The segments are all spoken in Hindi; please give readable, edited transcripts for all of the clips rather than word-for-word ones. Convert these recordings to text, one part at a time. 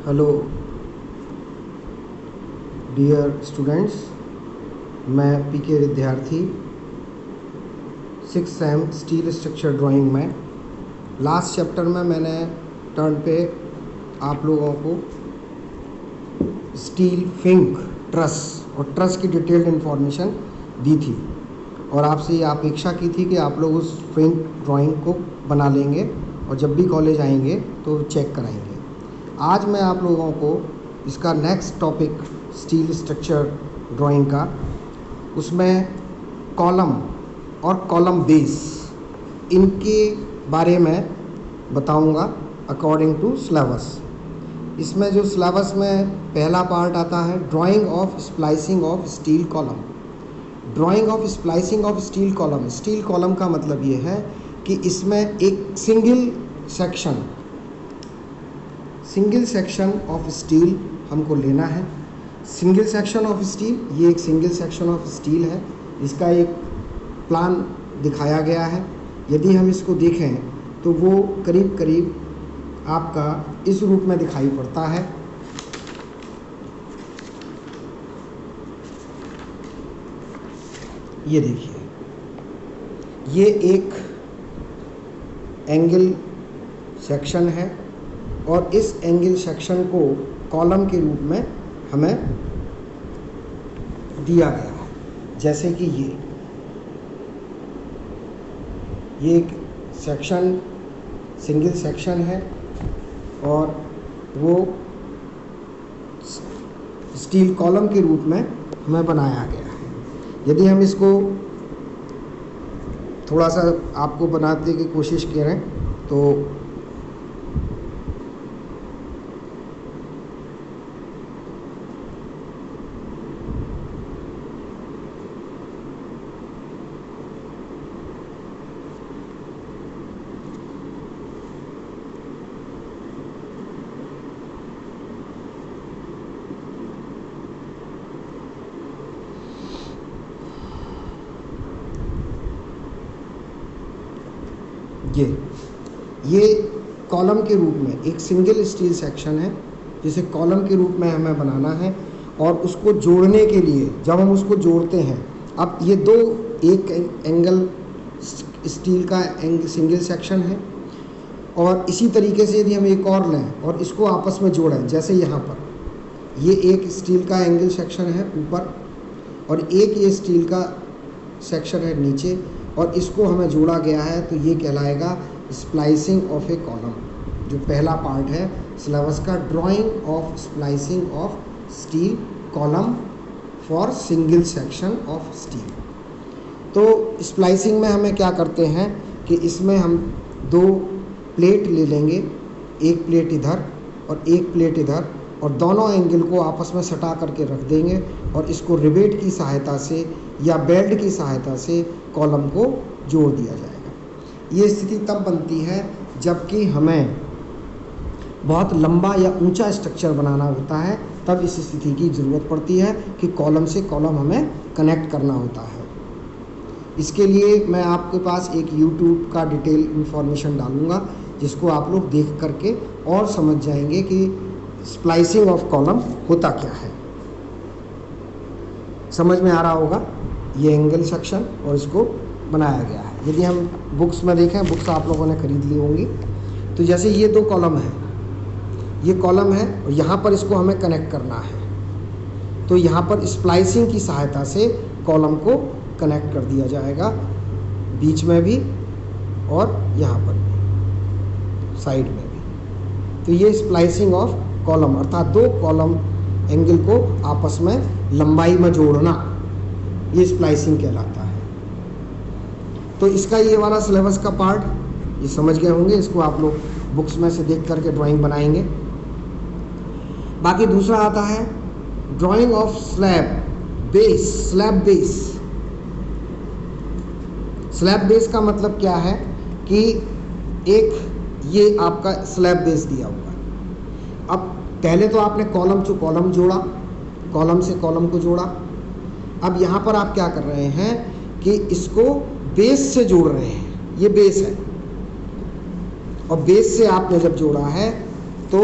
हेलो डियर स्टूडेंट्स, मैं पीके विद्यार्थी 6th same steel structure drawing में लास्ट चैप्टर में मैंने टर्न पे आप लोगों को स्टील फिंक ट्रस और ट्रस की डिटेल्ड इन्फॉर्मेशन दी थी और आपसे ये अपेक्षा की थी कि आप लोग उस फिंक ड्राइंग को बना लेंगे और जब भी कॉलेज आएंगे तो चेक कराएंगे। आज मैं आप लोगों को इसका next topic steel structure drawing का, उसमें कॉलम और कॉलम बेस इनके बारे में बताऊंगा अकॉर्डिंग टू सिलेबस। इसमें जो सिलेबस में पहला पार्ट आता है drying of splicing of steel column. Drying of splicing of steel column. Steel column का मतलब ये है कि इसमें एक सिंगल सेक्शन ऑफ स्टील हमको लेना है। सिंगल सेक्शन ऑफ स्टील, ये एक सिंगल सेक्शन ऑफ स्टील है, इसका एक प्लान दिखाया गया है। यदि हम इसको देखें तो वो करीब करीब आपका इस रूप में दिखाई पड़ता है। ये देखिए, ये एक एंगल सेक्शन है और इस एंगल सेक्शन को कॉलम के रूप में हमें दिया गया है। जैसे कि ये एक सेक्शन सिंगल सेक्शन है और वो स्टील कॉलम के रूप में हमें बनाया गया है। यदि हम इसको थोड़ा सा आपको बनाने की कोशिश करें तो ये कॉलम के रूप में एक सिंगल स्टील सेक्शन है जिसे कॉलम के रूप में हमें बनाना है। और उसको जोड़ने के लिए जब हम उसको जोड़ते हैं, अब ये दो एक एंगल स्टील का सिंगल सेक्शन है और इसी तरीके से यदि हम एक और लें और इसको आपस में जोड़ें, जैसे यहाँ पर ये एक स्टील का एंगल सेक्शन है ऊपर और एक ये स्टील का सेक्शन है नीचे और इसको हमें जोड़ा गया है, तो ये कहलाएगा स्प्लाइसिंग ऑफ ए कॉलम। जो पहला पार्ट है सिलेबस का, drying of splicing of steel column for single section of steel. तो स्प्लाइसिंग में हमें क्या करते हैं कि इसमें हम दो प्लेट ले लेंगे, एक प्लेट इधर और एक प्लेट इधर, और दोनों एंगल को आपस में सटा करके रख देंगे और इसको रिवेट की सहायता से या बेल्ट की सहायता से कॉलम को जोड़ दिया जाएगा। ये स्थिति तब बनती है जबकि हमें बहुत लंबा या ऊंचा स्ट्रक्चर बनाना होता है, तब इस स्थिति की ज़रूरत पड़ती है कि कॉलम से कॉलम हमें कनेक्ट करना होता है। इसके लिए मैं आपके पास एक YouTube का डिटेल इन्फॉर्मेशन डालूँगा जिसको आप लोग देख करके और समझ जाएंगे कि स्प्लाइसिंग ऑफ कॉलम होता क्या है। समझ में आ रहा होगा। ये एंगल सेक्शन और इसको बनाया गया है। यदि हम बुक्स में देखें, बुक्स आप लोगों ने खरीद ली होंगी, तो जैसे ये दो कॉलम है, ये कॉलम है और यहाँ पर इसको हमें कनेक्ट करना है, तो यहाँ पर स्प्लाइसिंग की सहायता से कॉलम को कनेक्ट कर दिया जाएगा, बीच में भी और यहाँ पर भी, साइड में भी। तो ये स्प्लाइसिंग ऑफ कॉलम अर्थात दो कॉलम एंगल को आपस में लंबाई में जोड़ना, ये स्प्लाइसिंग कहलाता है। तो इसका ये वाला सिलेबस का पार्ट ये समझ गए होंगे। इसको आप लोग बुक्स में से देख करके ड्राइंग बनाएंगे। बाकी दूसरा आता है drying of slab base. Slab base का मतलब क्या है कि एक ये आपका स्लैब बेस दिया हुआ है। अब पहले तो आपने कॉलम से कॉलम जोड़ा, कॉलम से कॉलम को जोड़ा। अब यहाँ पर आप क्या कर रहे हैं कि इसको बेस से जोड़ रहे हैं। ये बेस है और बेस से आपने जब जोड़ा है तो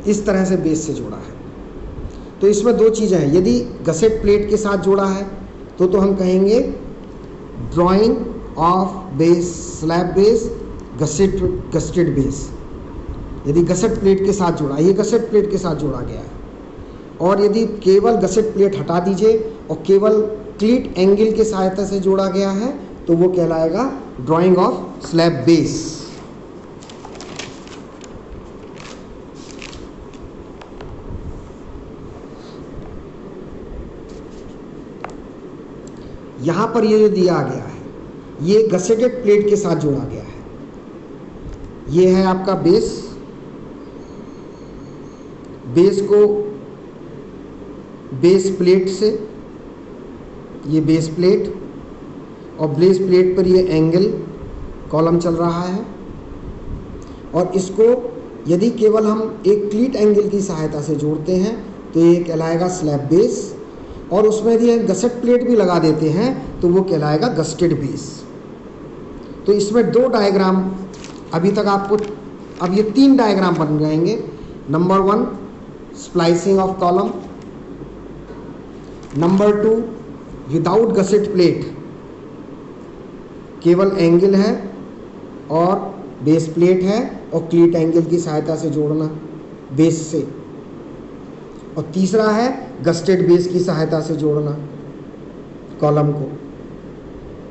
इस तरह से बेस से जोड़ा है। तो इसमें दो चीज़ें हैं, यदि गसेट प्लेट के साथ जोड़ा है तो हम कहेंगे drying of base, slab base, gazetted base. यदि गसेट प्लेट के साथ जोड़ा, ये गसेट प्लेट के साथ जोड़ा गया है, और यदि केवल गसेट प्लेट हटा दीजिए और केवल क्लीट एंगल की सहायता से जोड़ा गया है तो वो कहलाएगा ड्राइंग ऑफ स्लैब बेस। यहां पर ये जो दिया गया है ये गसेटेड प्लेट के साथ जोड़ा गया है। ये है आपका बेस, बेस को बेस प्लेट से, ये बेस प्लेट और बेस प्लेट पर ये एंगल कॉलम चल रहा है, और इसको यदि केवल हम एक क्लीट एंगल की सहायता से जोड़ते हैं तो ये कहलाएगा स्लैब बेस, और उसमें यदि गसेट प्लेट भी लगा देते हैं तो वो कहलाएगा गस्टेड बेस। तो इसमें दो डायग्राम अभी तक आपको, अब ये 3 डायग्राम बन जाएंगे। Number 1 splicing of column, number 2 without gusset plate, केवल एंगल है और बेस प्लेट है और क्लीट एंगल की सहायता से जोड़ना बेस से, और तीसरा है गस्टेड बेस की सहायता से जोड़ना कॉलम को,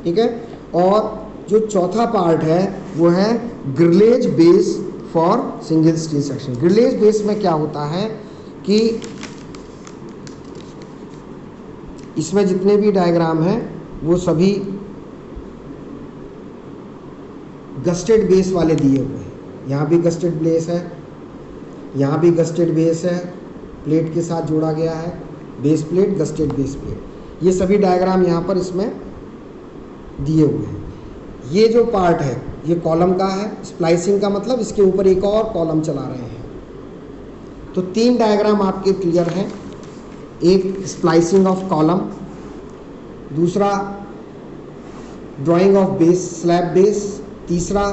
ठीक है। और जो चौथा पार्ट है वो है grillage base for single steel section. Grillage base में क्या होता है कि इसमें जितने भी डायग्राम हैं वो सभी गस्टेड बेस वाले दिए हुए हैं। यहाँ भी गस्टेड बेस है, यहाँ भी गस्टेड बेस है, प्लेट के साथ जोड़ा गया है, base plate, gazetted base plate, ये सभी डायग्राम यहाँ पर इसमें दिए हुए हैं। ये जो पार्ट है ये कॉलम का है, स्प्लाइसिंग का मतलब इसके ऊपर एक और कॉलम चला रहे हैं। तो 3 डायग्राम आपके क्लियर हैं, एक स्प्लाइसिंग ऑफ कॉलम, दूसरा drying of base slab base, तीसरा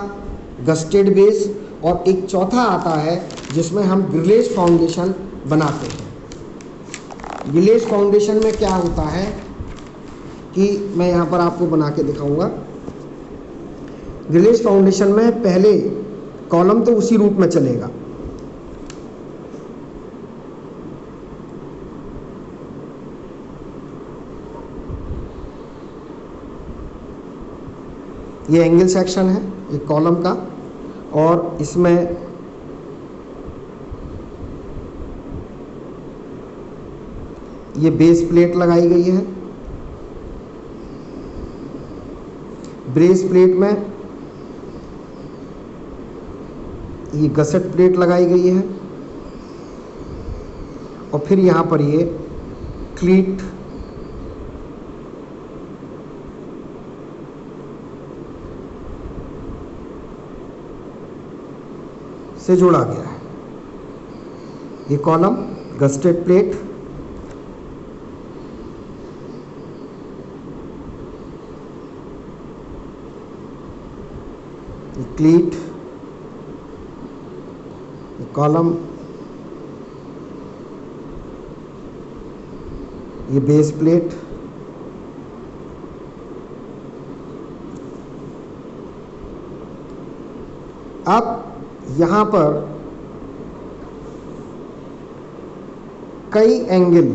गस्टेड बेस, और एक चौथा आता है जिसमें हम ग्रिलेज फाउंडेशन बनाते हैं। ग्रिलेज फाउंडेशन में क्या होता है कि मैं यहाँ पर आपको बना के दिखाऊंगा। ग्रिलेज फाउंडेशन में पहले कॉलम तो उसी रूप में चलेगा, ये एंगल सेक्शन है एक कॉलम का, और इसमें ये बेस प्लेट लगाई गई है, बेस प्लेट में ये गसेट प्लेट लगाई गई है, और फिर यहाँ पर ये क्लीट से जोड़ा गया है। ये कॉलम गस्टेड प्लेट, ये क्लीट, ये कॉलम, ये बेस प्लेट, अब यहाँ पर कई एंगल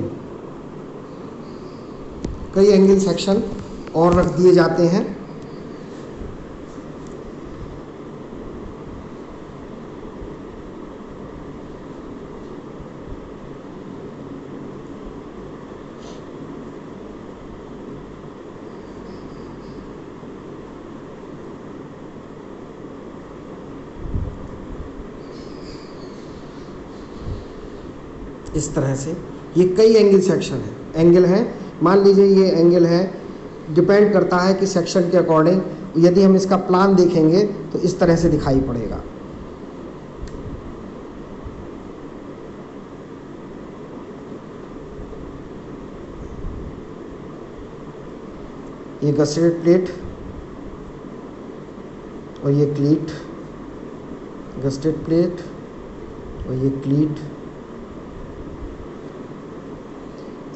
सेक्शन और रख दिए जाते हैं। इस तरह से ये कई एंगल सेक्शन है, एंगल है, मान लीजिए ये एंगल है, डिपेंड करता है कि सेक्शन के अकॉर्डिंग। यदि हम इसका प्लान देखेंगे तो इस तरह से दिखाई पड़ेगा। ये गसेट प्लेट और ये क्लीट, गस्टेड प्लेट और ये क्लीट,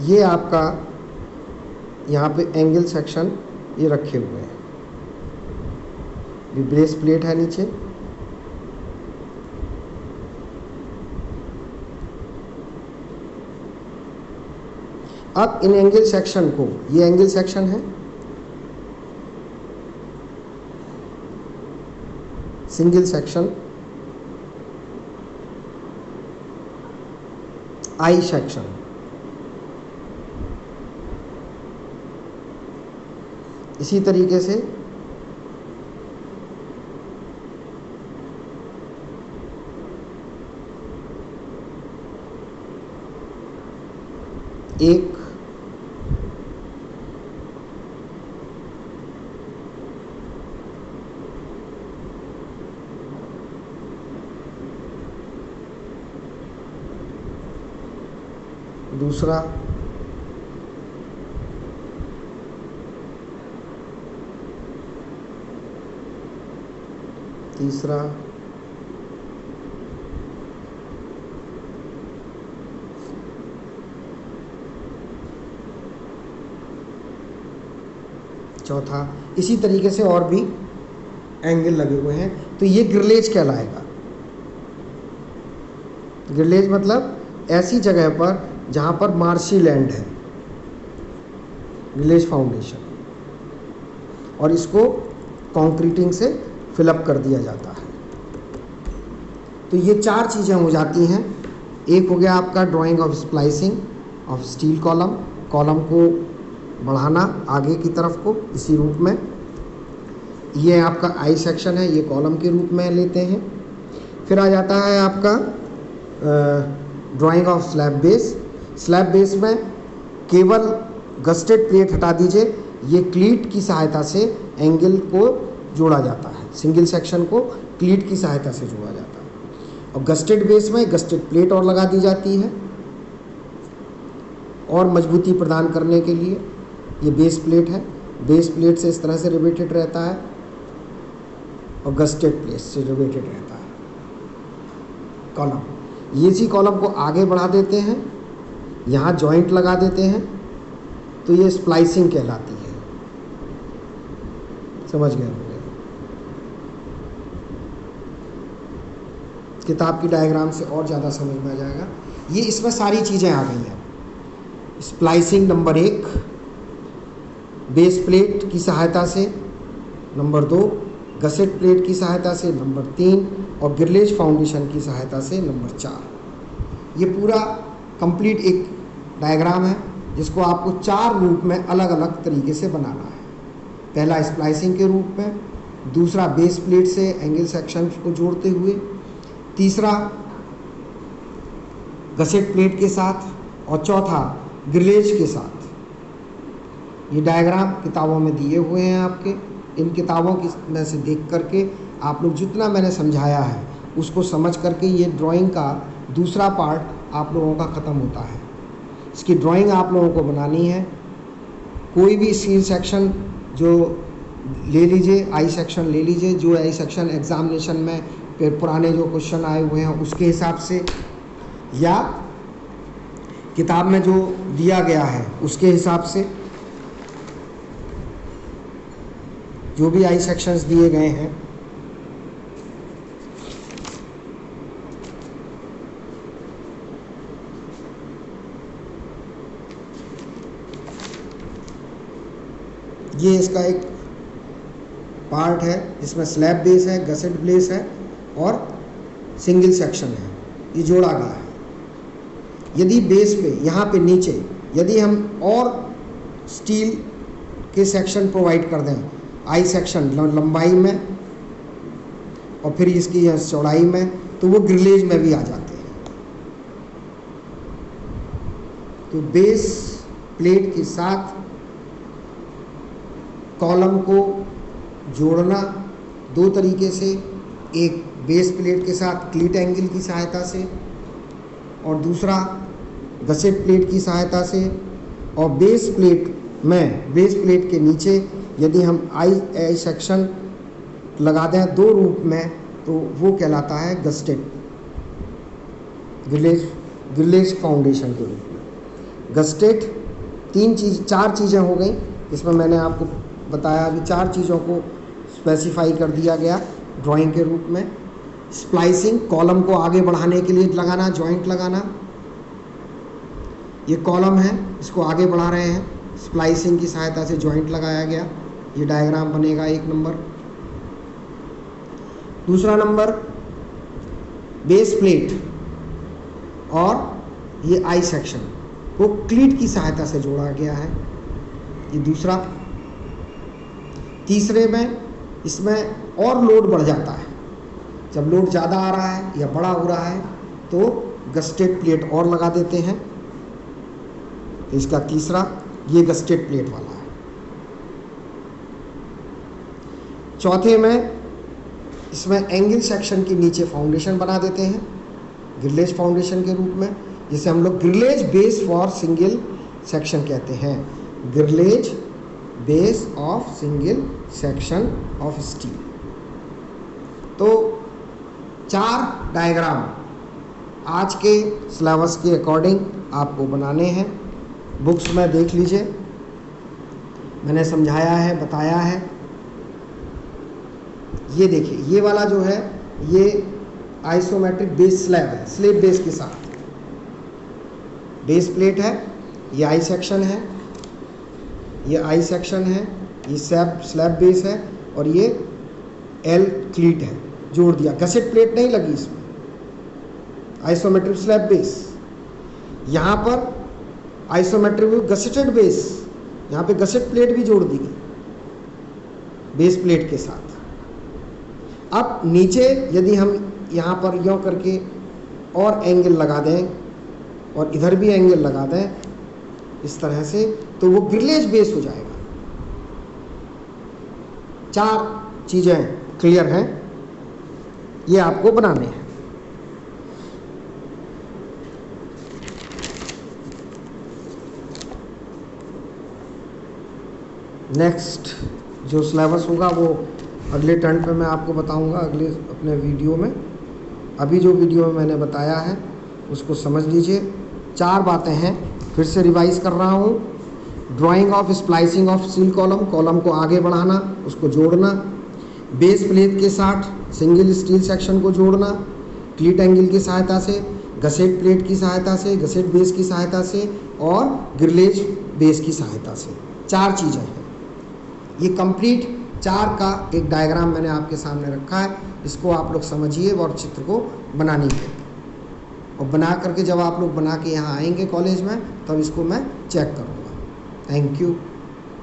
ये आपका यहाँ पे एंगल सेक्शन ये रखे हुए हैं, ये बेस प्लेट है नीचे, अब इन एंगल सेक्शन को, ये एंगल सेक्शन है, सिंगल सेक्शन, आई सेक्शन, इसी तरीके से एक दूसरा, तीसरा, चौथा, इसी तरीके से और भी एंगल लगे हुए हैं। तो ये ग्रिलेज कहलाएगा। ग्रिलेज मतलब ऐसी जगह पर जहाँ पर मार्शी लैंड है, ग्रिलेज फाउंडेशन, और इसको कंक्रीटिंग से फिलअप कर दिया जाता है। तो ये चार चीज़ें हो जाती हैं। एक हो गया आपका drying of splicing of steel column, column को बढ़ाना आगे की तरफ को इसी रूप में। ये आपका आई सेक्शन है, ये कॉलम के रूप में लेते हैं। फिर आ जाता है आपका drying of slab base. Slab base में केवल गस्टेड प्लेट हटा दीजिए, ये क्लीट की सहायता से एंगल को जोड़ा जाता है, सिंगल सेक्शन को क्लीट की सहायता से जोड़ा जाता है। और गस्टेड बेस में गस्टेड प्लेट और लगा दी जाती है और मजबूती प्रदान करने के लिए। ये बेस प्लेट है, बेस प्लेट से इस तरह से रिवेटेड रहता है और गस्टेड प्लेट से रिवेटेड रहता है कॉलम। ये इसी कॉलम को आगे बढ़ा देते हैं, यहाँ जॉइंट लगा देते हैं, तो ये स्प्लाइसिंग कहलाती है। समझ गए होंगे। किताब की डायग्राम से और ज़्यादा समझ में आ जाएगा। ये इसमें सारी चीज़ें आ गई हैं। स्प्लाइसिंग नंबर 1 बेस प्लेट की सहायता से, नंबर 2 गसेट प्लेट की सहायता से, नंबर 3 और ग्रिलेज फाउंडेशन की सहायता से, नंबर 4। ये पूरा कंप्लीट एक डायग्राम है जिसको आपको 4 रूप में अलग अलग तरीके से बनाना है। पहला स्प्लाइसिंग के रूप में, दूसरा बेस प्लेट से एंगल सेक्शन को जोड़ते हुए, तीसरा गसेट प्लेट के साथ, और चौथा ग्रिलेज के साथ। ये डायग्राम किताबों में दिए हुए हैं आपके। इन किताबों की में से देख करके आप लोग जितना मैंने समझाया है उसको समझ करके ये ड्राइंग का दूसरा पार्ट आप लोगों का ख़त्म होता है। इसकी ड्राइंग आप लोगों को बनानी है। कोई भी स्टील सेक्शन जो ले लीजिए, आई सेक्शन ले लीजिए, जो आई सेक्शन एग्जामिनेशन में फिर पुराने जो क्वेश्चन आए हुए हैं उसके हिसाब से, या किताब में जो दिया गया है उसके हिसाब से, जो भी आई सेक्शंस दिए गए हैं ये इसका एक पार्ट है जिसमें स्लैब बेस है, गसेट बेस है और सिंगल सेक्शन है, ये जोड़ा गया है। यदि बेस पे यहाँ पे नीचे यदि हम और स्टील के सेक्शन प्रोवाइड कर दें, आई सेक्शन लंबाई में और फिर इसकी चौड़ाई में, तो वो ग्रिलेज में भी आ जाते हैं। तो बेस प्लेट के साथ कॉलम को जोड़ना 2 तरीके से, एक बेस प्लेट के साथ क्लीट एंगल की सहायता से और दूसरा गसेट प्लेट की सहायता से। और बेस प्लेट के नीचे यदि हम आई सेक्शन लगा दें 2 रूप में, तो वो कहलाता है गस्टेड ग्रिलेज फाउंडेशन के रूप में। गस्टेड, चार चीज़ें हो गई। इसमें मैंने आपको बताया अभी 4 चीज़ों को स्पेसिफाई कर दिया गया ड्राइंग के रूप में। स्प्लाइसिंग, कॉलम को आगे बढ़ाने के लिए लगाना, जॉइंट लगाना। ये कॉलम है, इसको आगे बढ़ा रहे हैं, स्प्लाइसिंग की सहायता से जॉइंट लगाया गया। ये डायग्राम बनेगा 1 नंबर। दूसरा नंबर बेस प्लेट और ये आई सेक्शन को क्लीट की सहायता से जोड़ा गया है, ये दूसरा। तीसरे में इसमें और लोड बढ़ जाता है, जब लोड ज़्यादा आ रहा है या बड़ा हो रहा है तो गस्टेड प्लेट और लगा देते हैं। तो इसका तीसरा ये गस्टेड प्लेट वाला है। चौथे में इसमें एंगल सेक्शन के नीचे फाउंडेशन बना देते हैं ग्रिलेज फाउंडेशन के रूप में, जिसे हम लोग grillage base for single section कहते हैं। Grillage base of single section of steel. तो 4 डायग्राम आज के सिलेबस के अकॉर्डिंग आपको बनाने हैं। बुक्स में देख लीजिए, मैंने समझाया है, बताया है। ये देखिए, ये वाला जो है ये आइसोमेट्रिक बेस स्लैब है, स्लैब बेस के साथ बेस प्लेट है। ये आई सेक्शन है, ये आई सेक्शन है, ये स्लैब बेस है और ये एल क्लीट है, जोड़ दिया। गसेट प्लेट नहीं लगी इसमें, आइसोमेट्रिक स्लैब बेस। यहाँ पर आइसोमेट्रिक गसेटेड बेस, यहाँ पे गसेट प्लेट भी जोड़ दी गई बेस प्लेट के साथ। अब नीचे यदि हम यहाँ पर यों करके और एंगल लगा दें और इधर भी एंगल लगा दें इस तरह से, तो वो ग्रिलेज बेस हो जाएगा। 4 चीज़ें क्लियर हैं, ये आपको बनाने हैं। नेक्स्ट जो सिलेबस होगा वो अगले टर्न पे मैं आपको बताऊंगा, अगले अपने वीडियो में। अभी जो वीडियो में मैंने बताया है उसको समझ लीजिए। 4 बातें हैं, फिर से रिवाइज कर रहा हूँ। Drying of splicing of steel column, column को आगे बढ़ाना, उसको जोड़ना। बेस प्लेट के साथ सिंगल स्टील सेक्शन को जोड़ना क्लीट एंगल की सहायता से, गसेट प्लेट की सहायता से, गसेट बेस की सहायता से और ग्रिलेज बेस की सहायता से। 4 चीज़ें हैं। ये कंप्लीट 4 का एक डायग्राम मैंने आपके सामने रखा है। इसको आप लोग समझिए और चित्र को बनानी है, और बना करके जब आप लोग बना के यहाँ आएंगे कॉलेज में, तब इसको मैं चेक करूँगा। Thank you.